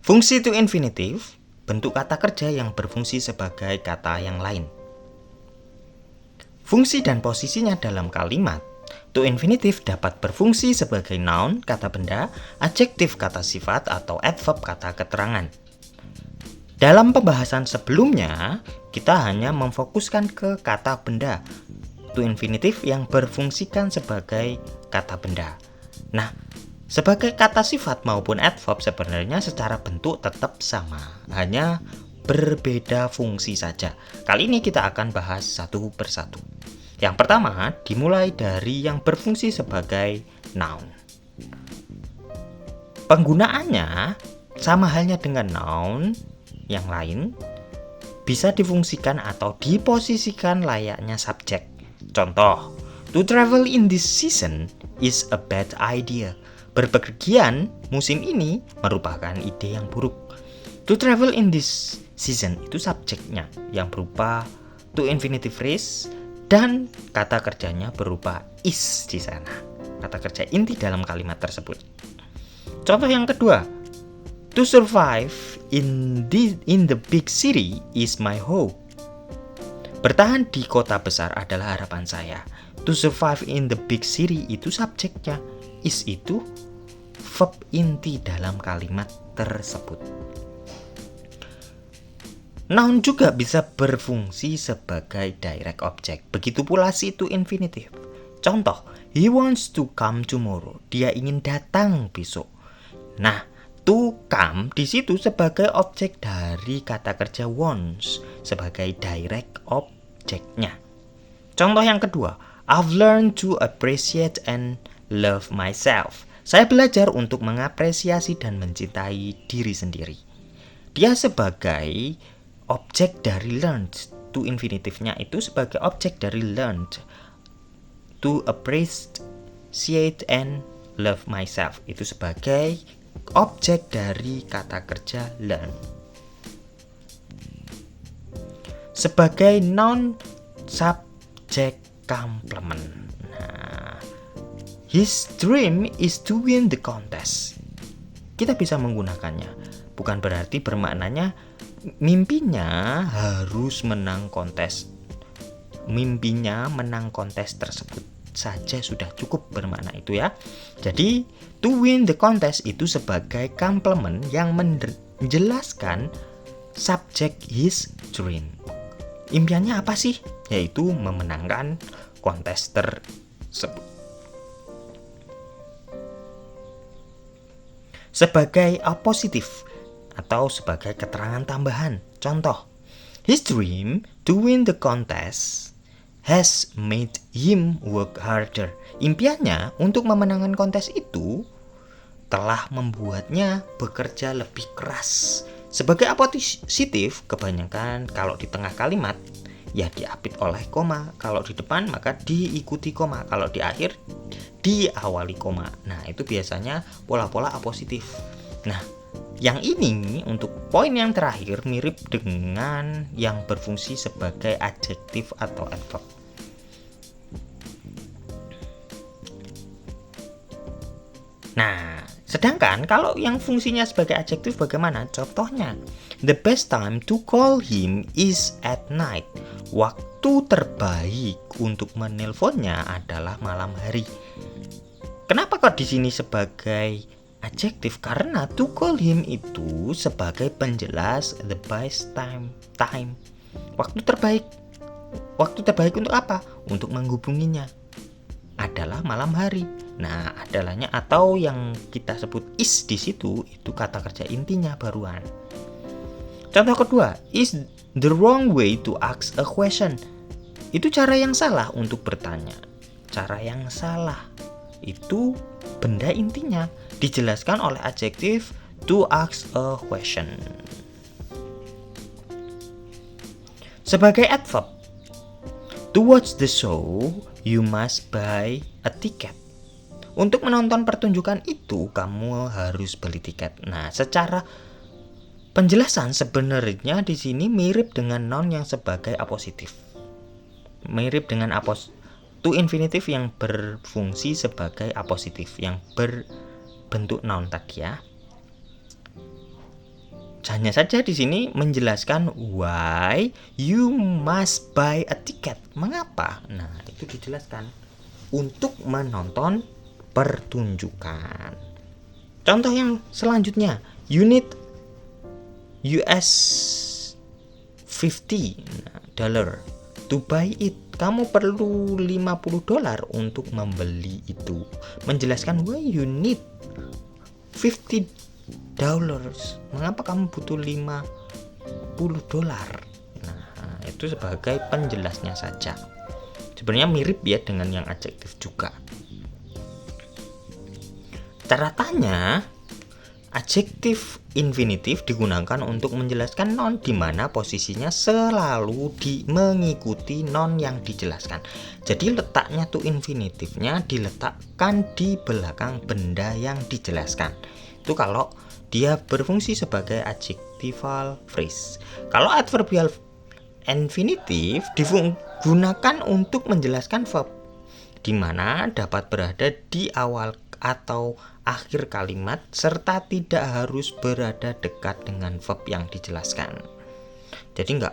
Fungsi to infinitive, bentuk kata kerja yang berfungsi sebagai kata yang lain. Fungsi dan posisinya dalam kalimat. To infinitive dapat berfungsi sebagai noun, kata benda, adjektif, kata sifat, atau adverb, kata keterangan. Dalam pembahasan sebelumnya, kita hanya memfokuskan ke kata benda. To infinitive yang berfungsikan sebagai kata benda. Nah, sebagai kata sifat maupun adverb sebenarnya secara bentuk tetap sama, hanya berbeda fungsi saja. Kali ini kita akan bahas satu persatu. Yang pertama dimulai dari yang berfungsi sebagai noun. Penggunaannya sama halnya dengan noun yang lain, bisa difungsikan atau diposisikan layaknya subjek. Contoh, to travel in this season is a bad idea. Berpergian musim ini merupakan ide yang buruk. To travel in this season itu subjeknya yang berupa to infinitive phrase dan kata kerjanya berupa is di sana. Kata kerja inti dalam kalimat tersebut. Contoh yang kedua, to survive in the big city is my hope. Bertahan di kota besar adalah harapan saya. To survive in the big city itu subjeknya. Is itu verb inti dalam kalimat tersebut. Noun juga bisa berfungsi sebagai direct object. Begitu pula si to infinitive. Contoh, he wants to come tomorrow. Dia ingin datang besok. Nah, to come di situ sebagai objek dari kata kerja wants sebagai direct objeknya. Contoh yang kedua, I've learned to appreciate and love myself. Saya belajar untuk mengapresiasi dan mencintai diri sendiri. Dia sebagai objek dari learned. To infinitive-nya itu sebagai objek dari learned. To appreciate and love myself itu sebagai objek dari kata kerja learn. Sebagai noun subject complement. His dream is to win the contest. Kita bisa menggunakannya. Bukan berarti bermaknanya mimpinya harus menang kontes. Mimpinya menang kontes tersebut saja sudah cukup bermakna itu ya. Jadi to win the contest itu sebagai complement yang menjelaskan subject his dream. Impiannya apa sih? Yaitu memenangkan kontes tersebut. Sebagai positif atau sebagai keterangan tambahan. Contoh, his dream to win the contest has made him work harder. Impiannya untuk memenangkan kontes itu telah membuatnya bekerja lebih keras. Sebagai positif, kebanyakan kalau di tengah kalimat ya diapit oleh koma. Kalau di depan maka diikuti koma. Kalau di akhir diawali koma. Nah, itu biasanya pola-pola apositif. Nah, yang ini untuk poin yang terakhir mirip dengan yang berfungsi sebagai adjektif atau adverb. Nah, sedangkan kalau yang fungsinya sebagai adjektif bagaimana? Contohnya, the best time to call him is at night. Waktu terbaik untuk menelponnya adalah malam hari. Kenapa kok di sini sebagai adjektif? Karena to call him itu sebagai penjelas the best time. Waktu terbaik. Waktu terbaik untuk apa? Untuk menghubunginya adalah malam hari. Nah, adalahnya atau yang kita sebut is di situ itu kata kerja intinya baruan. Contoh kedua, is the wrong way to ask a question. Itu cara yang salah untuk bertanya. Cara yang salah itu benda intinya dijelaskan oleh adjektif to ask a question. Sebagai adverb, to watch the show you must buy a ticket. Untuk menonton pertunjukan itu kamu harus beli tiket. Nah, secara penjelasan sebenarnya di sini mirip dengan noun yang sebagai apositif. Mirip dengan to infinitive yang berfungsi sebagai apositif yang berbentuk noun tadi ya. hanya saja di sini menjelaskan why you must buy a ticket. Mengapa? Nah, itu dijelaskan untuk menonton pertunjukan. Contoh yang selanjutnya, you need US $50 to buy it. Kamu perlu $50 untuk membeli itu. Menjelaskan why you need $50. Mengapa kamu butuh $50? Nah, itu sebagai penjelasnya saja. Sebenarnya mirip ya dengan yang adjektif juga. Catatannya, adjektif infinitif digunakan untuk menjelaskan noun di mana posisinya selalu mengikuti noun yang dijelaskan. Jadi letaknya tuh infinitifnya diletakkan di belakang benda yang dijelaskan. Itu kalau dia berfungsi sebagai adjectival phrase. Kalau adverbial infinitif digunakan untuk menjelaskan verb, di mana dapat berada di awal atau akhir kalimat serta tidak harus berada dekat dengan verb yang dijelaskan. Jadi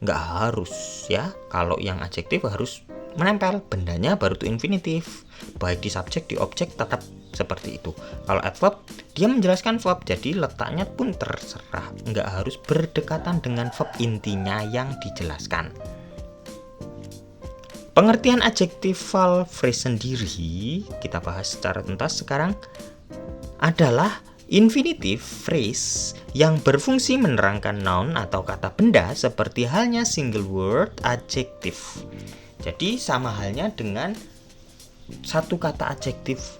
nggak harus ya. Kalau yang adjektif harus menempel bendanya baru itu infinitif. Baik di subjek di objek tetap seperti itu. Kalau adverb dia menjelaskan verb, jadi letaknya pun terserah, nggak harus berdekatan dengan verb intinya yang dijelaskan. Pengertian adjectival phrase sendiri kita bahas secara tuntas sekarang adalah infinitive phrase yang berfungsi menerangkan noun atau kata benda seperti halnya single word adjective. Jadi sama halnya dengan satu kata adjektif,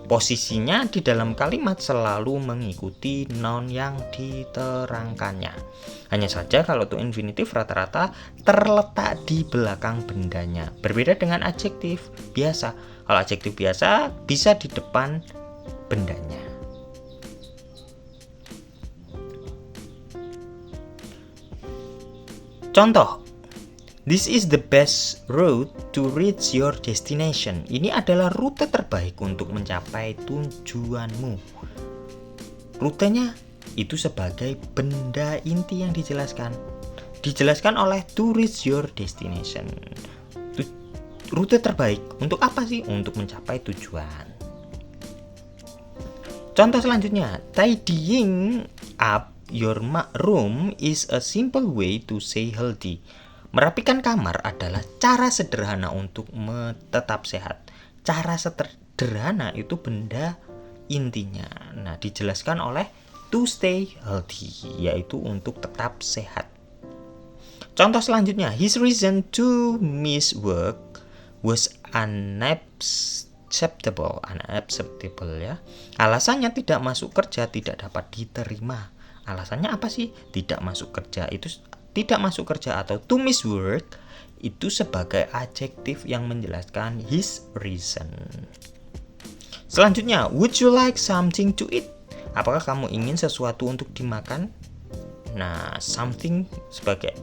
posisinya di dalam kalimat selalu mengikuti noun yang diterangkannya. Hanya saja kalau untuk infinitif rata-rata terletak di belakang bendanya. Berbeda dengan adjektif biasa. Kalau adjektif biasa bisa di depan bendanya. Contoh, this is the best route to reach your destination. Ini adalah rute terbaik untuk mencapai tujuanmu. Rutenya itu sebagai benda inti yang dijelaskan. Dijelaskan oleh to reach your destination. Rute terbaik untuk apa sih? Untuk mencapai tujuan. Contoh selanjutnya, tidying up your room is a simple way to stay healthy. Merapikan kamar adalah cara sederhana untuk tetap sehat. Cara sederhana itu benda intinya. Nah, dijelaskan oleh to stay healthy, yaitu untuk tetap sehat. Contoh selanjutnya, his reason to miss work was unacceptable ya. Alasannya tidak masuk kerja tidak dapat diterima. Alasannya apa sih? Tidak masuk kerja itu tidak masuk kerja atau to miss work itu sebagai adjektif yang menjelaskan his reason. Selanjutnya, would you like something to eat? Apakah kamu ingin sesuatu untuk dimakan? Nah, something sebagai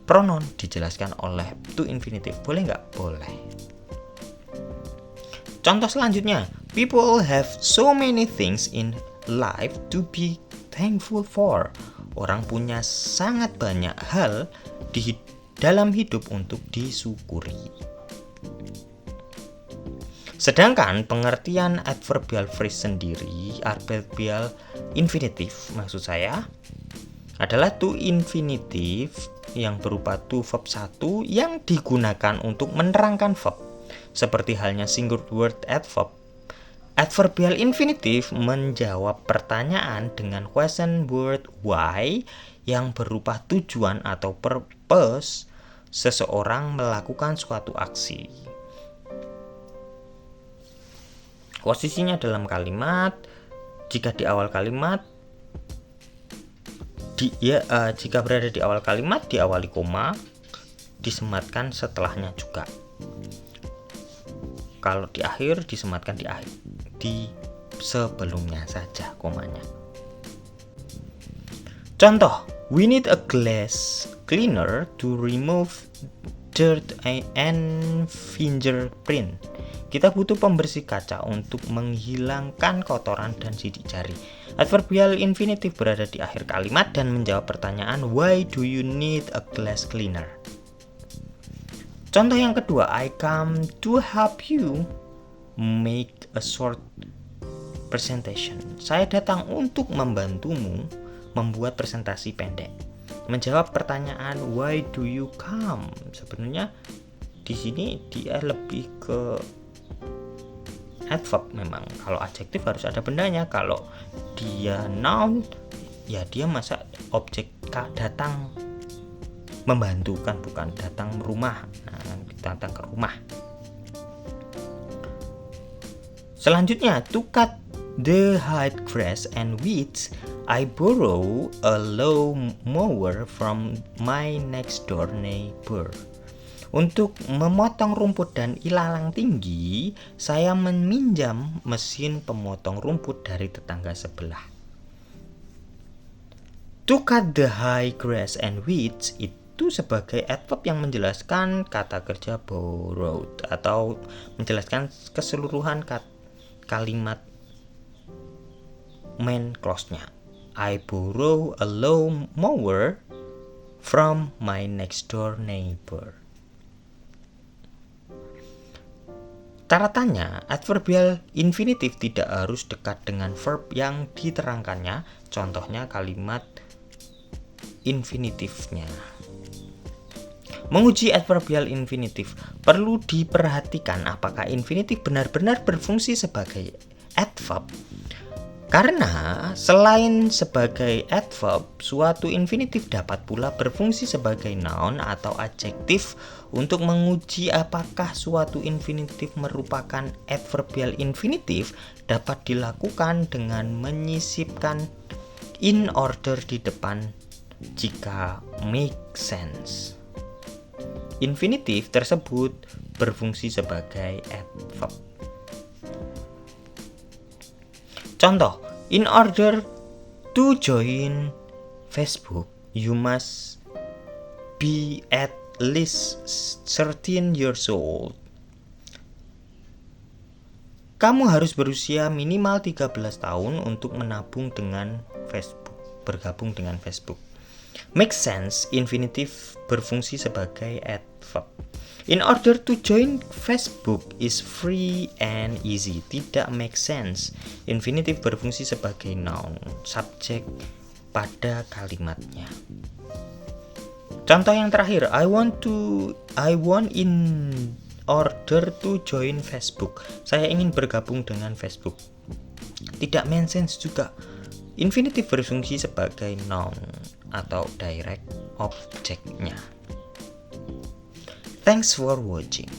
pronoun dijelaskan oleh to infinitive. Boleh nggak? Boleh. Contoh selanjutnya, people have so many things in life to be thankful for. Orang punya sangat banyak hal di dalam hidup untuk disyukuri. Sedangkan pengertian adverbial phrase sendiri, adverbial infinitive maksud saya, adalah to infinitive yang berupa to verb 1 yang digunakan untuk menerangkan verb. Seperti halnya single word adverb. Adverbial infinitive menjawab pertanyaan dengan question word why yang berupa tujuan atau purpose seseorang melakukan suatu aksi. Posisinya dalam kalimat, jika di awal kalimat, jika berada di awal kalimat diawali koma, disematkan setelahnya juga. Kalau di akhir disematkan di sebelumnya saja komanya. Contoh, we need a glass cleaner to remove dirt and fingerprint. Kita butuh pembersih kaca untuk menghilangkan kotoran dan sidik jari. Adverbial infinitive berada di akhir kalimat dan menjawab pertanyaan why do you need a glass cleaner? Contoh yang kedua, I come to help you make a short presentation. Saya datang untuk membantumu membuat presentasi pendek. Menjawab pertanyaan why do you come? Sebenarnya di sini dia lebih ke adverb memang. Kalau adjektif harus ada bendanya. Kalau dia noun ya dia masa objek datang membantu kan, bukan datang rumah. Nah, datang ke rumah. Selanjutnya, to cut the high grass and weeds, I borrow a lawn mower from my next door neighbor. Untuk memotong rumput dan ilalang tinggi, saya meminjam mesin pemotong rumput dari tetangga sebelah. To cut the high grass and weeds itu sebagai adverb yang menjelaskan kata kerja borrowed atau menjelaskan keseluruhan kalimat main clause-nya. I borrow a lawn mower from my next door neighbor. Catatannya, adverbial infinitive tidak harus dekat dengan verb yang diterangkannya. Contohnya kalimat infinitifnya. Menguji adverbial infinitive, perlu diperhatikan apakah infinitif benar-benar berfungsi sebagai adverb. Karena selain sebagai adverb, suatu infinitif dapat pula berfungsi sebagai noun atau adjektif. Untuk menguji apakah suatu infinitif merupakan adverbial infinitif dapat dilakukan dengan menyisipkan in order di depan jika make sense. Infinitif tersebut berfungsi sebagai adverb. Contoh, in order to join Facebook, you must be at least 13 years old. Kamu harus berusia minimal 13 tahun untuk menabung dengan Facebook, bergabung dengan Facebook. Make sense, infinitif berfungsi sebagai adverb. In order to join Facebook is free and easy. Tidak make sense. Infinitif berfungsi sebagai noun, subjek pada kalimatnya. Contoh yang terakhir, I want in order to join Facebook. Saya ingin bergabung dengan Facebook. Tidak make sense juga. Infinitif berfungsi sebagai noun atau direct objeknya. Thanks for watching.